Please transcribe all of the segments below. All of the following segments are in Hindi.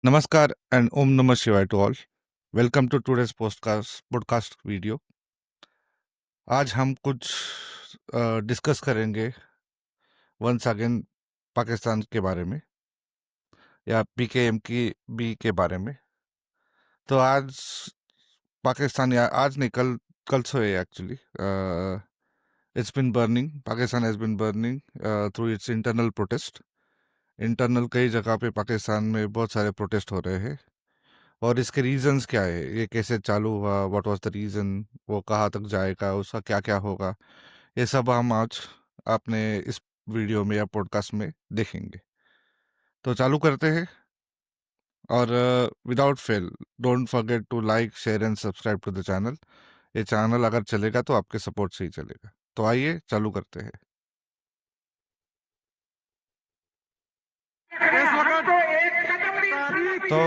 Namaskar and Om Namah Shivaya to all. Welcome to today's podcast video. आज हम कुछ डिस्कस करेंगे वंस अगेन पाकिस्तान के बारे में या पीकेएम की बी के बारे में। तो आज पाकिस्तान या आज नहीं कल कल से actually it's been burning, Pakistan has been burning through it's internal protest. Internal कई जगह पे पाकिस्तान में बहुत सारे प्रोटेस्ट हो रहे हैं और इसके रीजंस क्या है, ये कैसे चालू हुआ, व्हाट वाज द रीजन, वो कहाँ तक जाएगा, उसका क्या क्या होगा, ये सब हम आज अपने इस वीडियो में या पॉडकास्ट में देखेंगे। तो चालू करते हैं। और without fail, don't forget to like, share and subscribe to the channel. ये चैनल अगर चलेगा तो आपके सपोर्ट से ही चलेगा। तो आइए चालू करते हैं। तो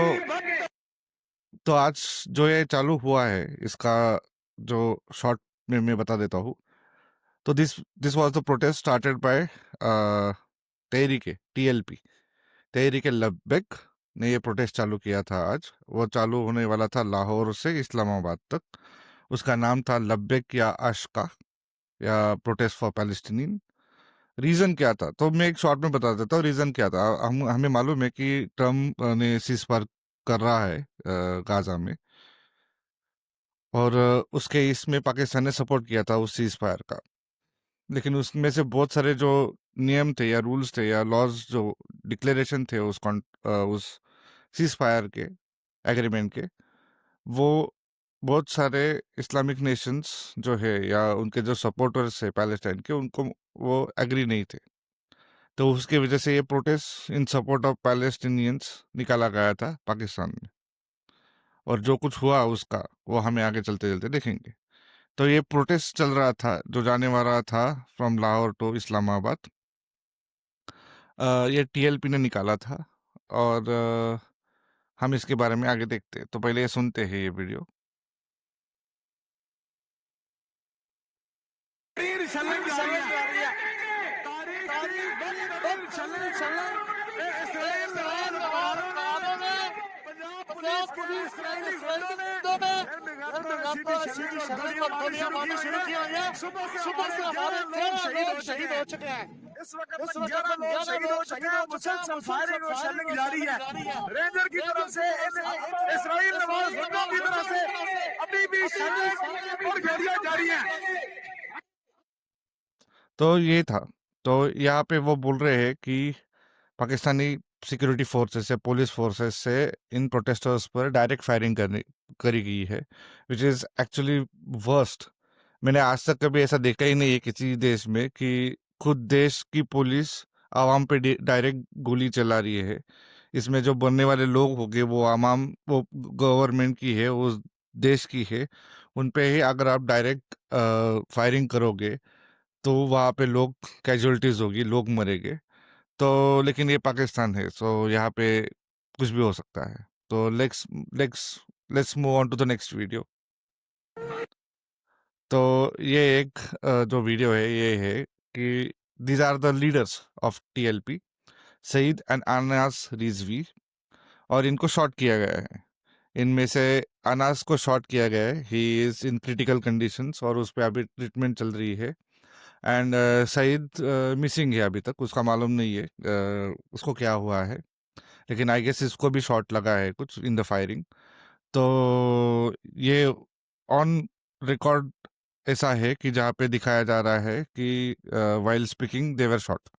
तो आज जो ये चालू हुआ है, इसका जो शॉर्ट में मैं बता देता हूँ। तो this was the protest started by Tehreeke TLP, Tehreeke Labbaik ने ये प्रोटेस्ट चालू किया था। आज वो चालू होने वाला था लाहौर से इस्लामाबाद तक। उसका नाम था लब्बैक या अशका या प्रोटेस्ट फॉर पैलेस्टीनियन। रीजन क्या था, तो मैं एक शॉर्ट में बता देता हूँ रीजन क्या था। हमें मालूम है कि ट्रम्प ने सीज फायर कर रहा है गाजा में, और उसके इसमें पाकिस्तान ने सपोर्ट किया था उस सीज फायर का। लेकिन उसमें से बहुत सारे जो नियम थे या रूल्स थे या लॉज जो डिक्लेरेशन थे उस सीज फायर के एग्रीमेंट के, वो बहुत सारे इस्लामिक नेशंस जो है या उनके जो सपोर्टर्स है पैलेस्टाइन के, उनको वो एग्री नहीं थे। तो उसके वजह से ये protest in support of Palestinians निकाला गया था पाकिस्तान में। और जो कुछ हुआ उसका वो हमें आगे चलते चलते देखेंगे। तो ये प्रोटेस्ट चल रहा था जो जाने वाला था फ्रॉम लाहौर टू इस्लामाबाद। ये टीएलपी ने निकाला था। और हम इसके बारे में आगे देखते हैं। तो पहले ये सुनते हैं ये वीडियो। शहीद हो चुके हैं। इस वक्त 11 लोग शहीद हो चुके हैं। मुसलसल फायरिंग और शेलिंग जारी है। रेंजर की तरफ से, इस्राइल नवाज भुट्टो की तरफ से अभी भी शेलिंग और गोलियां जारी हैं। तो ये था। तो यहाँ पे वो बोल रहे हैं कि पाकिस्तानी सिक्योरिटी फोर्सेस से, पुलिस फोर्सेस से इन प्रोटेस्टर्स पर डायरेक्ट फायरिंग करी गई है, विच इज़ एक्चुअली वर्स्ट। मैंने आज तक कभी ऐसा देखा ही नहीं है किसी देश में कि खुद देश की पुलिस आवाम पे डायरेक्ट गोली चला रही है। इसमें जो बनने वाले लोग होंगे वो आवाम, वो गवर्नमेंट की है, उस देश की है। उन पे ही अगर आप डायरेक्ट फायरिंग करोगे तो वहाँ पे लोग कैजुअलिटीज होगी, लोग मरेंगे। तो लेकिन ये पाकिस्तान है, सो यहाँ पे कुछ भी हो सकता है। तो let's let's move on to the next video. तो ये एक जो वीडियो है ये है कि these are the leaders of TLP, Saeed and Anas Rizvi. और इनको शॉट किया गया है। इनमें से अनास को शॉट किया गया है, he is in critical conditions और उस पर अभी ट्रीटमेंट चल रही है। एंड सईद मिसिंग है, अभी तक उसका मालूम नहीं है उसको क्या हुआ है। लेकिन आई गेस इसको भी शॉट लगा है कुछ इन द फायरिंग। तो ये ऑन रिकॉर्ड ऐसा है कि जहाँ पे दिखाया जा रहा है कि while speaking they were shot,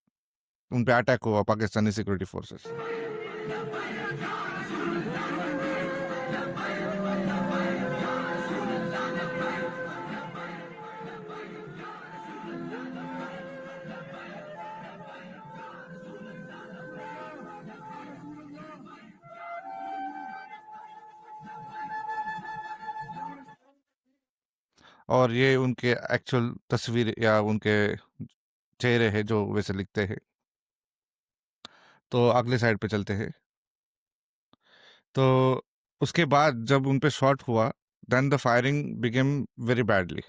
उन पे अटैक हुआ पाकिस्तानी सिक्योरिटी फोर्सेस। और ये उनके एक्चुअल तस्वीर या उनके चेहरे हैं जो वैसे लिखते हैं। तो अगले साइड पे चलते हैं। तो उसके बाद जब उन पे शॉट हुआ, then the firing became very badly.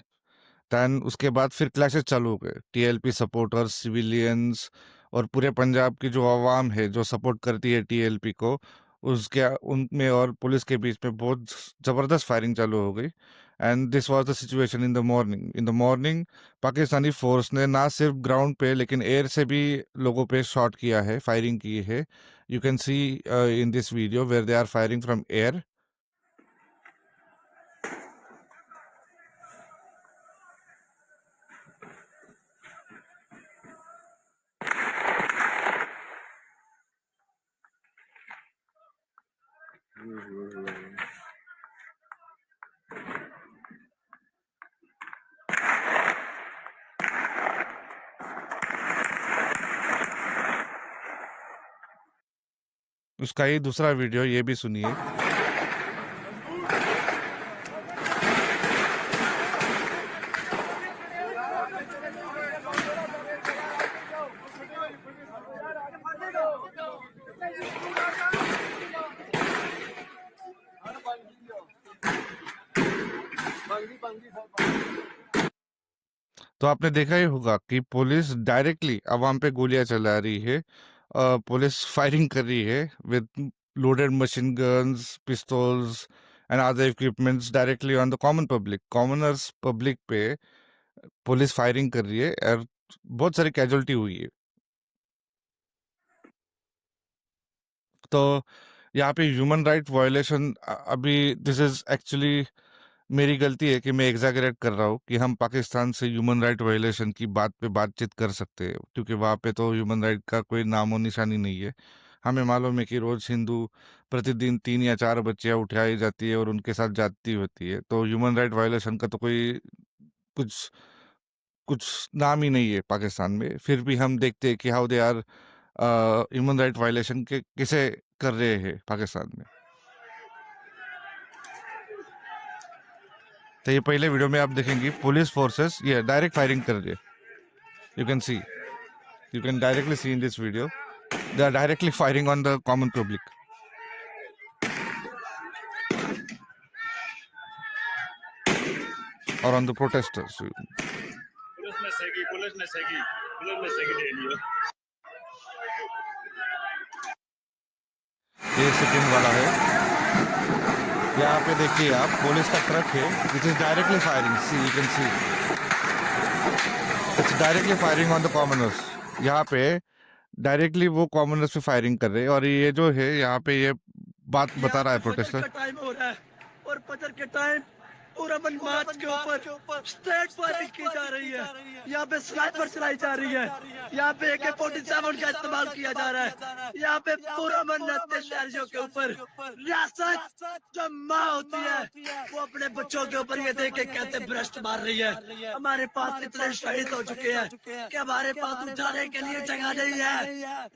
Then उसके बाद फिर क्लैशेस चालू हो गए, टीएलपी सपोर्टर्स, सिविलियंस और पूरे पंजाब की जो आवाम है जो सपोर्ट करती है टीएलपी को, उसके उनमें और पुलिस के बीच में बहुत ज़बरदस्त फायरिंग चालू हो गई। And this was the situation in the morning Pakistani force ने ना सिर्फ ग्राउंड पे लेकिन एयर से भी लोगों पे शॉट किया है, फायरिंग की है। You can see in this video where they are firing from air. उसका ये दूसरा वीडियो ये भी सुनिए। तो आपने देखा ही होगा कि पुलिस डायरेक्टली अवाम पे गोलियां चला रही है। पुलिस फायरिंग कर रही है with loaded machine guns, pistols and other equipments directly on the common public, commoners public पे पुलिस फायरिंग कर रही है और बहुत सारी कैजुअलिटी हुई है। तो यहाँ पे ह्यूमन राइट वायलेशन अभी दिस इज एक्चुअली मेरी गलती है कि मैं एग्जैगरेट कर रहा हूँ कि हम पाकिस्तान से ह्यूमन राइट वायलेशन की बात पे बातचीत कर सकते हैं, क्योंकि वहाँ पे तो ह्यूमन राइट का कोई नामो निशानी नहीं है। हमें मालूम है कि रोज हिंदू प्रतिदिन 3 या 4 बच्चियां उठाई जाती है और उनके साथ जाती होती है। तो ह्यूमन राइट वायलेशन का तो कोई कुछ कुछ नाम ही नहीं है पाकिस्तान में। फिर भी हम देखते हैं कि how they are human right violation के किसे कर रहे हैं पाकिस्तान में। तो ये पहले वीडियो में आप देखेंगे पुलिस फोर्सेस ये डायरेक्ट फायरिंग कर रही है। You can see, you can directly see in this video they are directly firing on the common public और ऑन द प्रोटेस्टर्स। ये सेकंड वाला है। यहाँ पे देखिए आप, पुलिस का ट्रक है which is directly firing. See you can see it's directly firing on the commoners. यहाँ पे डायरेक्टली वो कॉमनर्स पे फायरिंग कर रहे हैं और ये जो है यहाँ पे ये बात बता रहा है प्रोटेस्टर। टाइम हो रहा है और फजर के टाइम पूरा मन मार्च के ऊपर स्ट्रेट फायरिंग की जा रही है। यहाँ पे स्नाइपर चलाई जा रही है। यहाँ पे AK-47 का इस्तेमाल किया जा रहा है। यहाँ पे पूरा मन शहरियों के ऊपर रियासत जो माँ होती है वो अपने बच्चों के ऊपर ये देख के कैसे भ्रष्ट मार रही है। हमारे पास इतने शहीद हो चुके हैं कि हमारे पास उठाने के लिए जगह नहीं है।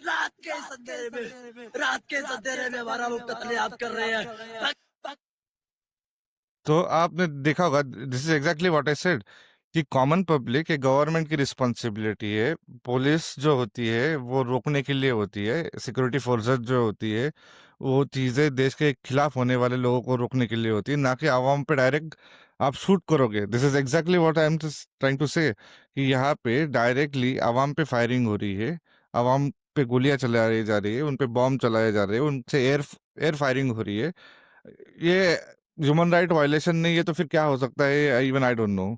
रात के इस अंधेरे में हमारा वो कत्लेआम कर रहे हैं। तो आपने देखा होगा, this is exactly what I said कि कॉमन पब्लिक ये गवर्नमेंट की रिस्पॉन्सिबिलिटी है। पुलिस जो होती है वो रोकने के लिए होती है, सिक्योरिटी फोर्सेस जो होती है वो चीज़ें देश के खिलाफ होने वाले लोगों को रोकने के लिए होती है, ना कि आवाम पे डायरेक्ट आप शूट करोगे। This is exactly what I am trying to say कि यहाँ पे डायरेक्टली आवाम पे फायरिंग हो रही है, आवाम पे गोलियां चलाई जा रही है, उन पे बॉम्ब चलाए जा रहे हैं, उनसे एयर फायरिंग हो रही है। ये ह्यूमन राइट वायलेशन नहीं है तो फिर क्या हो सकता है? Even I don't no.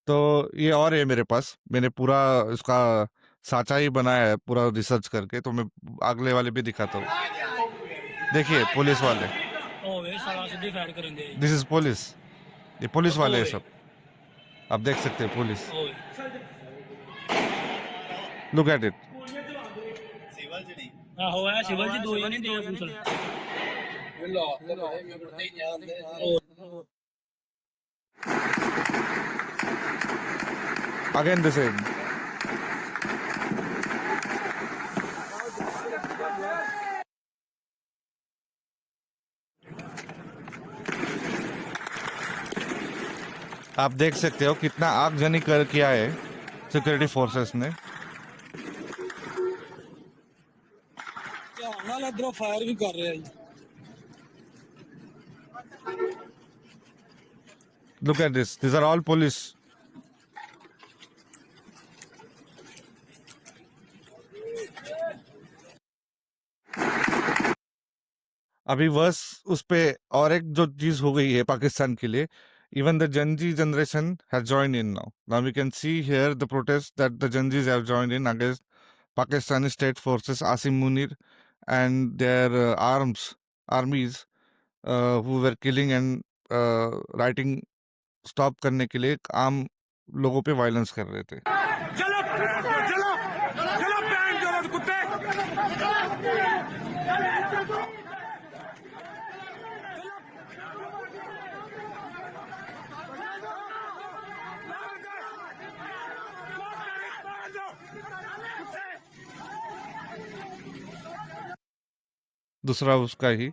तो ये और है मेरे पास, मैंने पूरा इसका साचा ही बनाया है पूरा रिसर्च करके, तो मैं अगले वाले भी दिखाता हूँ। देखिए पुलिस वाले, दिस इज पुलिस, ये पुलिस वाले हैं सब, आप देख सकते हैं police. Look at it. Again the same. आप देख सकते हो कितना आगजनी कर किया है सिक्योरिटी फोर्सेस ने। फायर भी कर रहे हैं। Look at this, these are all police। अभी वर्स उस पे और एक जो चीज हो गई है पाकिस्तान के लिए, even the Gen Z generation has joined in now. Now we can see here the protest that the Gen Zs have joined in against Pakistani state forces, Asim Munir, and their armies who were killing and writing stop करने के लिए आम लोगों पे वायलेंस कर रहे थे. चलो चलो चलो पैंट चलो कुत्ते दूसरा उसका ही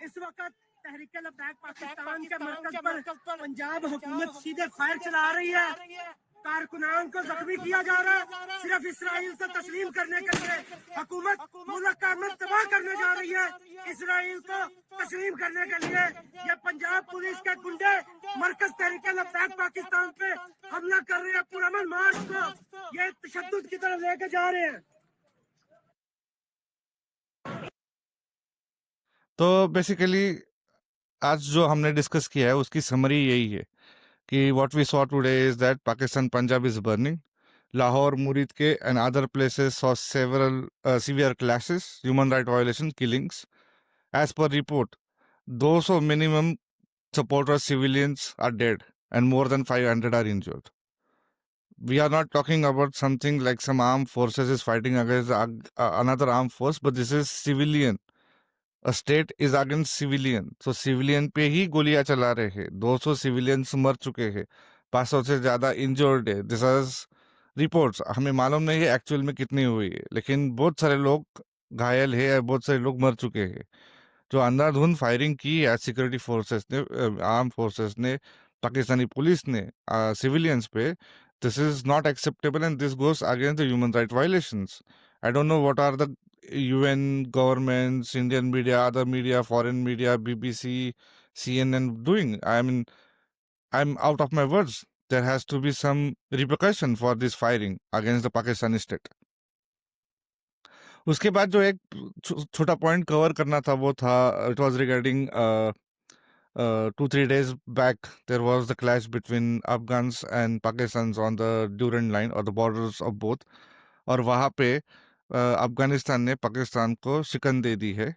इस वक्त तहरीक लद्दाख पाकिस्तान के मरकज पर पंजाब हुकूमत सीधे फायर चला रही है, कारकुनान को जख्मी किया जा रहा है सिर्फ इसराइल से तस्लीम करने के लिए। हुकूमत मुल्क का अमन तबाह करने जा रही है इसराइल को तस्लीम करने के लिए। ये पंजाब पुलिस के गुंडे मरकज तहरीक लद्दाख पाकिस्तान पे हमला कर रहे हैं, पुरअमन मार्च को ये तशद्दुद की तरफ लेके जा रहे हैं। तो बेसिकली आज जो हमने डिस्कस किया है उसकी समरी यही है कि what we saw today is that Pakistan Punjab is burning. Lahore, Murid and other places saw several severe clashes, human rights violation, killings. As per report, those of minimum supporters, civilians are dead and more than 500 are injured. We are not talking about something like some armed forces is fighting against another armed force, but this is civilian. A state is against civilian. So civilian पे ही गोलियां चला रहे हैं. 200 civilians मर चुके हैं, 500 से ज्यादा इंजर्ड है. This is reports. हमें मालूम नहीं है एक्चुअल में कितनी हुई है, लेकिन बहुत सारे लोग घायल है और बहुत सारे लोग मर चुके हैं. जो अंधाधुंध फायरिंग की है सिक्योरिटी फोर्सेस ने, आर्म फोर्सेस ने, पाकिस्तानी पुलिस ने सिविलियंस पे, this is not acceptable and this goes against the human right violations. I don't know what are the UN governments, Indian media, other media, foreign media, BBC, CNN doing. I mean, I'm out of my words. There has to be some repercussion for this firing against the Pakistani state. उसके बाद जो एक छोटा पॉइंट कवर करना था वो था, it was regarding 2-3 days back there was the clash between Afghans and Pakistans on the Durand line or the borders of both. और वहाँ पे अफगानिस्तान ने पाकिस्तान को शिकन दे दी है.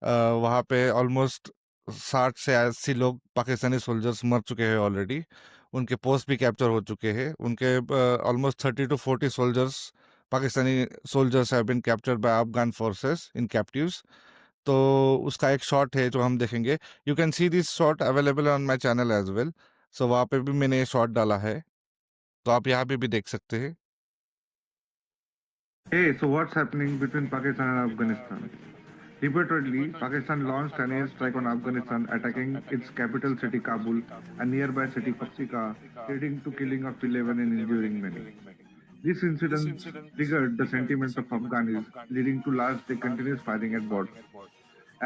वहाँ पे ऑलमोस्ट 60 से 80 लोग पाकिस्तानी सोल्जर्स मर चुके हैं ऑलरेडी. उनके पोस्ट भी कैप्चर हो चुके हैं. उनके almost 30 to 40 soldiers, Pakistani soldiers have been captured by Afghan forces in captives. तो उसका एक शॉट है जो हम देखेंगे. You can see this shot available on my channel as well. So वहाँ पे भी मैंने ये शॉट डाला है, तो आप यहाँ पे भी देख सकते हैं. Hey, so what's happening between Pakistan and Afghanistan? Repeatedly, Pakistan launched an airstrike on Afghanistan, attacking its capital city Kabul and nearby city Paktika, leading to killing of 11 and injuring many. These incidents triggered the sentiments of Afghanis, leading to last-day continuous firing at borders.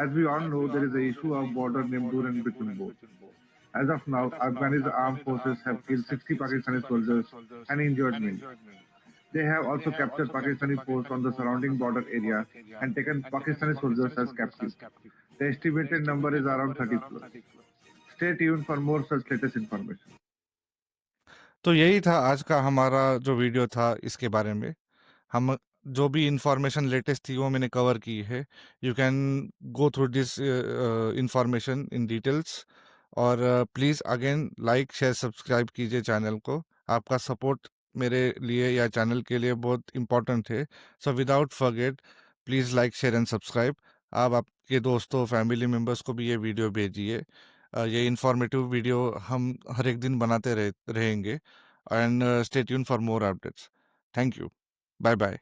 As we all know, there is an issue of border named Durand between both. As of now, Afghanis armed forces have killed 60 Pakistani soldiers and injured many. They have also captured Pakistani posts on the surrounding border area and taken Pakistani soldiers as captives. The estimated number is around 30 plus. Stay tuned for more such latest information. तो यही था आज का हमारा जो वीडियो था इसके बारे में. हम जो भी इंफॉर्मेशन लेटेस्ट थी वो मैंने कवर की है. You can go through this information in details. और please again like share subscribe कीजिए चैनल को. आपका सपोर्ट मेरे लिए या चैनल के लिए बहुत इम्पोर्टेंट है. So without forget, please like share and subscribe. आप आपके दोस्तों, फैमिली मेम्बर्स को भी ये वीडियो भेजिए. ये इंफॉर्मेटिव वीडियो हम हर एक दिन बनाते रहेंगे. And stay tune for more updates. Thank you. Bye bye.